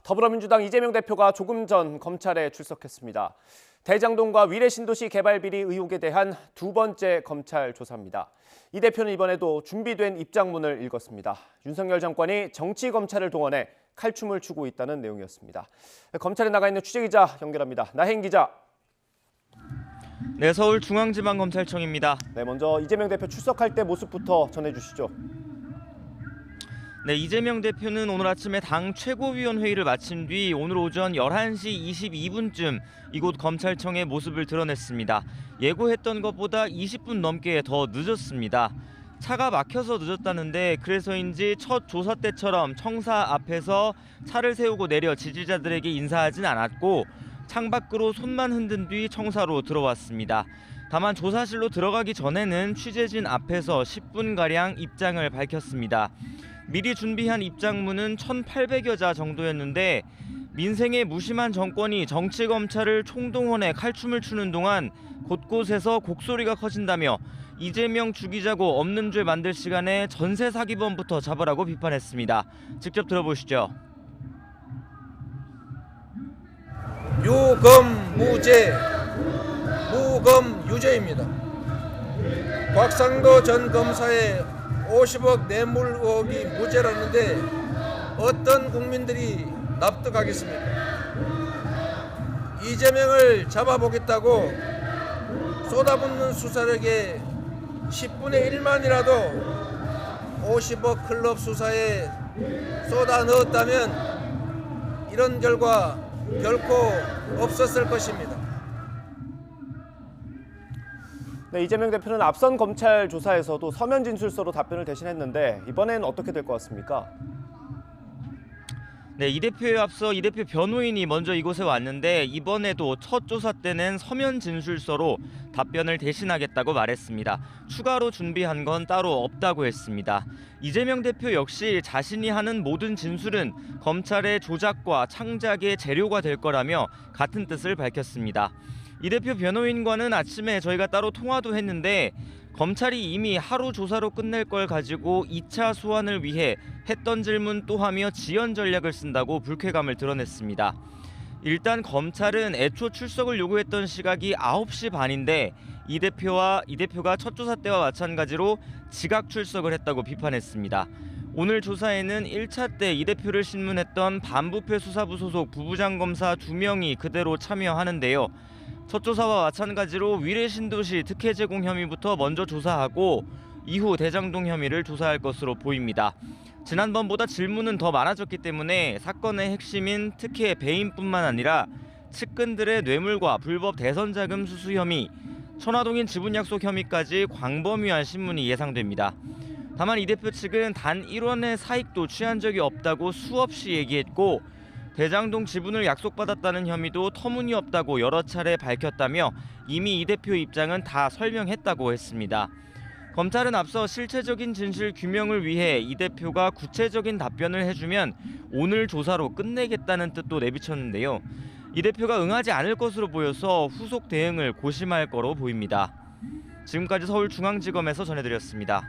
더불어민주당 이재명 대표가 조금 전 검찰에 출석했습니다. 대장동과 위례신도시 개발 비리 의혹에 대한 두 번째 검찰 조사입니다. 이 대표는 이번에도 준비된 입장문을 읽었습니다. 윤석열 정권이 정치 검찰을 동원해 칼춤을 추고 있다는 내용이었습니다. 검찰에 나가 있는 취재기자 연결합니다. 나행 기자. 네, 서울중앙지방검찰청입니다. 네, 먼저 이재명 대표 출석할 때 모습부터 전해주시죠. 네, 이재명 대표는 오늘 아침에 당 최고위원회의를 마친 뒤 오늘 오전 11시 22분쯤 이곳 검찰청의 모습을 드러냈습니다. 예고했던 것보다 20분 넘게 더 늦었습니다. 차가 막혀서 늦었다는데 그래서인지 첫 조사 때처럼 청사 앞에서 차를 세우고 내려 지지자들에게 인사하진 않았고 창밖으로 손만 흔든 뒤 청사로 들어왔습니다. 다만 조사실로 들어가기 전에는 취재진 앞에서 10분가량 입장을 밝혔습니다. 미리 준비한 입장문은 1,800여 자 정도였는데 민생의 무심한 정권이 정치검찰을 총동원해 칼춤을 추는 동안 곳곳에서 곡소리가 커진다며 이재명 죽이자고 없는 죄 만들 시간에 전세 사기범부터 잡으라고 비판했습니다. 직접 들어보시죠. 유검무죄, 무검유죄입니다. 곽상도 전 검사의 50억 뇌물 의혹이 무죄라는데 어떤 국민들이 납득하겠습니까? 이재명을 잡아보겠다고 쏟아붓는 수사력의 10분의 1만이라도 50억 클럽 수사에 쏟아 넣었다면 이런 결과 결코 없었을 것입니다. 네, 이재명 대표는 앞선 검찰 조사에서도 서면 진술서로 답변을 대신했는데 이번엔 어떻게 될 것 같습니까? 네, 이 대표에 앞서 이 대표 변호인이 먼저 이곳에 왔는데 이번에도 첫 조사 때는 서면 진술서로 답변을 대신하겠다고 말했습니다. 추가로 준비한 건 따로 없다고 했습니다. 이재명 대표 역시 자신이 하는 모든 진술은 검찰의 조작과 창작의 재료가 될 거라며 같은 뜻을 밝혔습니다. 이 대표 변호인과는 아침에 저희가 따로 통화도 했는데 검찰이 이미 하루 조사로 끝낼 걸 가지고 2차 소환을 위해 했던 질문 또 하며 지연 전략을 쓴다고 불쾌감을 드러냈습니다. 일단 검찰은 애초 출석을 요구했던 시각이 9시 반인데 이 대표가 첫 조사 때와 마찬가지로 지각 출석을 했다고 비판했습니다. 오늘 조사에는 1차 때 이 대표를 신문했던 반부패 수사부 소속 부부장 검사 2명이 그대로 참여하는데요. 첫 조사와 마찬가지로 위례신도시 특혜 제공 혐의부터 먼저 조사하고 이후 대장동 혐의를 조사할 것으로 보입니다. 지난번보다 질문은 더 많아졌기 때문에 사건의 핵심인 특혜 배임뿐만 아니라 측근들의 뇌물과 불법 대선 자금 수수 혐의, 천화동인 지분 약속 혐의까지 광범위한 신문이 예상됩니다. 다만 이 대표 측은 단 1원의 사익도 취한 적이 없다고 수없이 얘기했고 대장동 지분을 약속받았다는 혐의도 터무니없다고 여러 차례 밝혔다며 이미 이 대표 입장은 다 설명했다고 했습니다. 검찰은 앞서 실체적인 진실 규명을 위해 이 대표가 구체적인 답변을 해주면 오늘 조사로 끝내겠다는 뜻도 내비쳤는데요. 이 대표가 응하지 않을 것으로 보여서 후속 대응을 고심할 거로 보입니다. 지금까지 서울중앙지검에서 전해드렸습니다.